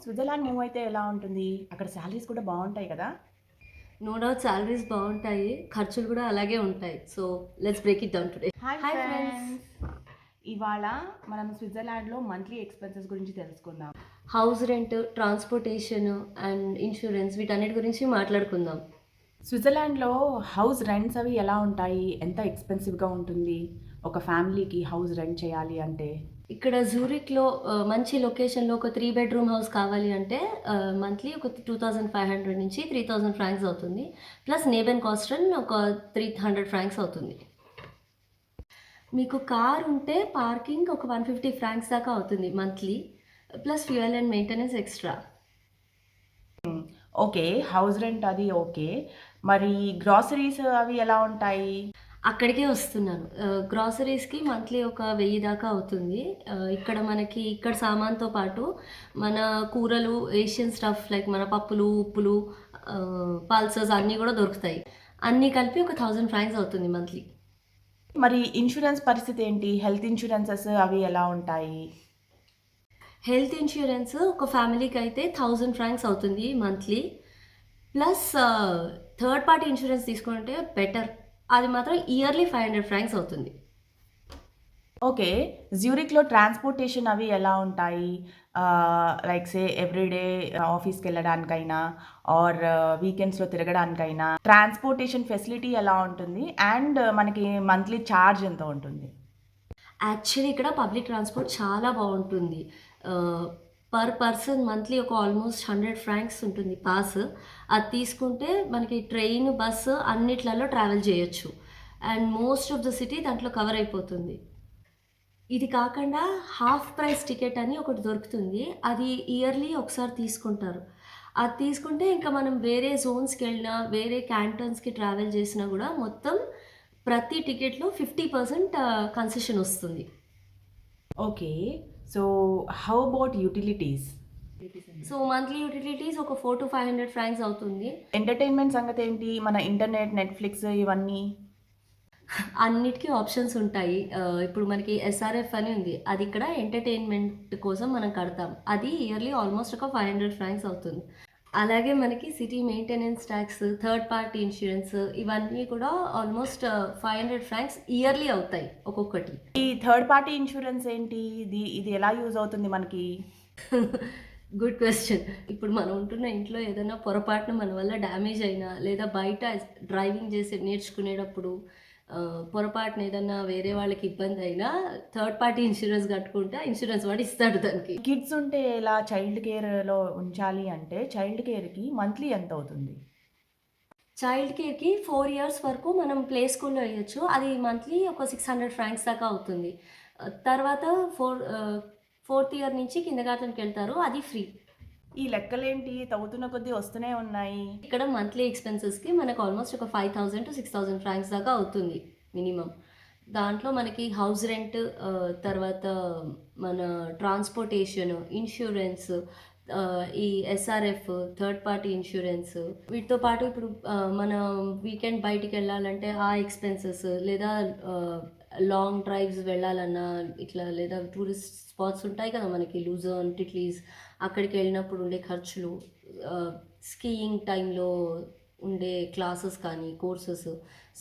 Switzerland move అయితే ఎలా ఉంటుంది? అక్కడ సాలరీస్ కూడా బావుంటాయి కదా! నో డౌట్ సాలరీస్ బావుంటాయి. ఖర్చులు గూడా అలాగే ఉంటాయి. So, let's break it down today. Hi hi friends! Friends! ఇవాళ మనం స్విట్జర్లాండ్‌లో మంత్లీ ఎక్స్‌పెన్సెస్ గురించి తెలుసుకుందాం. House rent, transportation and insurance వీటన్నిటి గురించి మాట్లాడుకుందాం. స్విట్జర్లాండ్‌లో హౌస్ రెంట్స్ అవి ఎలా ఉంటాయి? ఎంత ఎక్స్‌పెన్సివ్‌గా ఉంటుంది? ఒక ఫ్యామిలీకి హౌస్ రెంట్ చేయాలి అంటే? ఇక్కడ జూరిక్‌లో మంచి లొకేషన్‌లో ఒక 3 బెడ్‌రూమ్ హౌస్ కావాలి అంటే మంత్లీ ఒక 2500 నుంచి 3000 ఫ్రాంక్స్ అవుతుంది. ప్లస్ నేబెన్ కాస్టన్ ఒక 300 ఫ్రాంక్స్ అవుతుంది. మీకు కార్ ఉంటే పార్కింగ్ ఒక 150 ఫ్రాంక్స్ దాకా అవుతుంది monthly. Plus fuel and maintenance extra. Okay. House rent అది ఓకే. మరి గ్రోసరీస్ అవి ఎలా ఉంటాయి? అక్కడికే వస్తున్నాను. గ్రోసరీస్‌కి మంత్లీ ఒక 1000 దాకా అవుతుంది. ఇక్కడ సామాన్‌తో పాటు మన కూరలు, ఏషియన్ స్టఫ్ లైక్ మన పప్పులు, ఉప్పులు, పల్సెస్ అన్నీ గూడా దొరుకుతాయి. అన్నీ కలిపి ఒక 1000 ఫ్రాంక్స్ అవుతుంది మంత్లీ. మరి ఇన్స్యూరెన్స్ పరిస్థితి ఏంటి? హెల్త్ ఇన్స్యూరెన్సెస్ అవి ఎలా ఉంటాయి? హెల్త్ ఇన్స్యూరెన్స్ ఒక ఫ్యామిలీకైతే 1000 ఫ్రాంక్స్ అవుతుంది monthly. Plus third party insurance తీసుకుంటే బెటర్. అది మాత్రం ఇయర్లీ 500 ఫ్రాంక్స్ అవుతుంది. ఓకే. జ్యూరిక్‌లో ట్రాన్స్‌పోర్టేషన్ అవి ఎలా ఉంటాయి? లైక్ సే ఎవ్రీడే ఆఫీస్‌కెళ్ళడానికైనా ఆర్ వీకెండ్స్‌లో తిరగడానికైనా ట్రాన్స్‌పోర్టేషన్ ఫెసిలిటీ ఎలా ఉంటుంది? అండ్ మనకి మంత్లీ చార్జ్ ఎంత ఉంటుంది? యాక్చువల్లీ ఇక్కడ పబ్లిక్ ట్రాన్స్‌పోర్ట్ చాలా బావుంటుంది. ఆహ్, పర్ పర్సన్ మంత్లీ ఒక ఆల్‌మోస్ట్ 100 ఫ్రాంక్స్ ఉంటుంది పాస్. అది తీసుకుంటే మనకి ట్రైన్, బస్సు అన్నిట్లలో ట్రావెల్ చేయొచ్చు. And most of the city దాంట్లో కవర్ అయిపోతుంది. ఇది కాకుండా హాఫ్ ప్రైస్ టికెట్ అని ఒకటి దొరుకుతుంది. అది ఇయర్లీ ఒకసారి తీసుకుంటారు. అది తీసుకుంటే ఇంకా మనం వేరే జోన్స్‌కెళ్ళినా, వేరే క్యాంటన్స్‌కి ట్రావెల్ చేసినా గూడా మొత్తం ప్రతి టికెట్‌లో 50% కన్సెషన్ ఒస్తుంది. Okay. So, how about utilities? So, monthly utilities ఒక 400-500 ఫ్రాంక్స్ అవుతుంది. ఎంటర్‌టైన్‌మెంట్ సంగతేంటి? మన ఇంటర్నెట్, నెట్‌ఫ్లిక్స్ ఇవన్నీ? అన్నిటికి ఆప్షన్స్ ఉంటాయి. ఇప్పుడు మనకి ఎస్ఆర్ఎఫ్ అని ఉంది. అది ఇక్కడ ఎంటర్‌టైన్‌మెంట్ కోసం మనం కడతాం. అది ఇయర్లీ ఆల్‌మోస్ట్ ఒక 500 ఫ్రాంక్స్ అవుతుంది. అలాగే మనకి city maintenance talks, third party insurance ఇవన్నీ కూడా ఆల్‌మోస్ట్ 500 ఫ్రాంక్స్ ఇయర్లీ అవుతాయి ఒక్కొక్కటి. ఈ థర్డ్ పార్టీ ఇన్స్యూరెన్స్ ఏంటి? ఇది ఎలా యూజ్ అవుతుంది మనకి? Good question. ఇప్పుడు మనం ఉంటున్న ఇంట్లో ఏదైనా పొరపాటున మన వల్ల డ్యామేజ్ అయినా, లేదా బయట డ్రైవింగ్ చేసి నేర్చుకునేటప్పుడు పొరపాటున ఏదన్నా వేరే వాళ్ళకి ఇబ్బందయినా థర్డ్ పార్టీ ఇన్స్యూరెన్స్ కట్టుకుంటే ఆ ఇన్స్యూరెన్స్ వాడు ఇస్తాడు దానికి. కిడ్స్ ఉంటే ఎలా చైల్డ్ కేర్‌లో ఉంచాలి అంటే చైల్డ్ కేర్‌కి మంత్లీ ఎంతవుతుంది? చైల్డ్ కేర్‌కి 4 ఇయర్స్ వరకు మనం ప్లే స్కూల్‌లో ఎయొచ్చు. అది మంత్లీ ఒక 600 ఫ్రాంక్స్ దాకా అవుతుంది. తర్వాత ఫోర్త్ ఇయర్ నుంచి కిండర్‌గార్టెన్‌కెళ్తారు. అది ఫ్రీ. ఈ లెక్కలేంటి తవ్వుతున్న కొద్దీ వస్తూనే ఉన్నాయి. ఇక్కడ మంత్లీ ఎక్స్‌పెన్సెస్‌కి మనకు ఆల్‌మోస్ట్ ఒక 5000-6000 ఫ్రాంక్స్ దాకా అవుతుంది మినిమమ్. దాంట్లో మనకి హౌస్ రెంట్, తర్వాత మన ట్రాన్స్‌పోర్టేషన్, ఇన్స్యూరెన్స్, ఈ ఎస్ఆర్ఎఫ్, థర్డ్ పార్టీ ఇన్స్యూరెన్స్ వీటితో పాటు ఇప్పుడు మనం వీకెండ్ బయటికెళ్ళాలంటే ఆ ఎక్స్‌పెన్సెస్ లేదా లాంగ్ డ్రైవ్స్ వెళ్ళాలన్నా ఇట్లా లేదా టూరిస్ట్ స్పాట్స్ ఉంటాయి కదా! మనకి లూజర్న్, టిట్లీస్ అక్కడికెళ్ళినప్పుడు ఉండే ఖర్చులు, స్కీయింగ్ టైంలో ఉండే క్లాసెస్ కానీ, కోర్సెస్.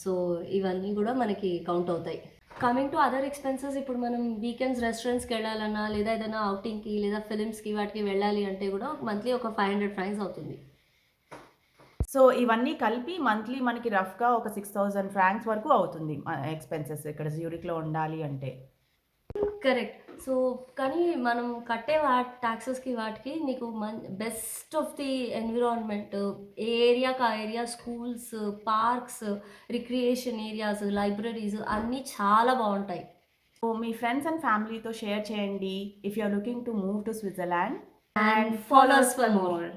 సో, ఇవన్నీ గూడా మనకి కౌంట్ అవుతాయి. కమింగ్ టు అదర్ ఎక్స్‌పెన్సెస్ ఇప్పుడు మనం వీకెండ్స్ రెస్టారెంట్స్‌కెళ్ళాలన్నా, లేదా ఏదైనా ఔటింగ్‌కి లేదా ఫిల్మ్స్‌కి వాటికి వెళ్ళాలి అంటే గూడా మంత్లీ ఒక 500 ఫ్రాంక్స్ అవుతుంది. సో, ఇవన్నీ కలిపి మంత్లీ మనకి రఫ్‌గా ఒక 6000 ఫ్రాంక్స్ వరకు అవుతుంది. ఎక్స్‌పెన్సెస్ ఇక్కడ జ్యూరిక్‌లో ఉండాలి అంటే. కరెక్ట్. సో, కానీ మనం కట్టే టాక్సెస్‌కి వాటికి నీకు బెస్ట్ ఆఫ్ ది ఎన్విరాన్మెంట్ ఏ ఏరియాకి ఆ area schools, parks, recreation areas, libraries అన్నీ చాలా బావుంటాయి. సో, మీ ఫ్రెండ్స్ అండ్ ఫ్యామిలీతో షేర్ చేయండి. If you are looking to move to Switzerland and and follow follow us us for for more. More.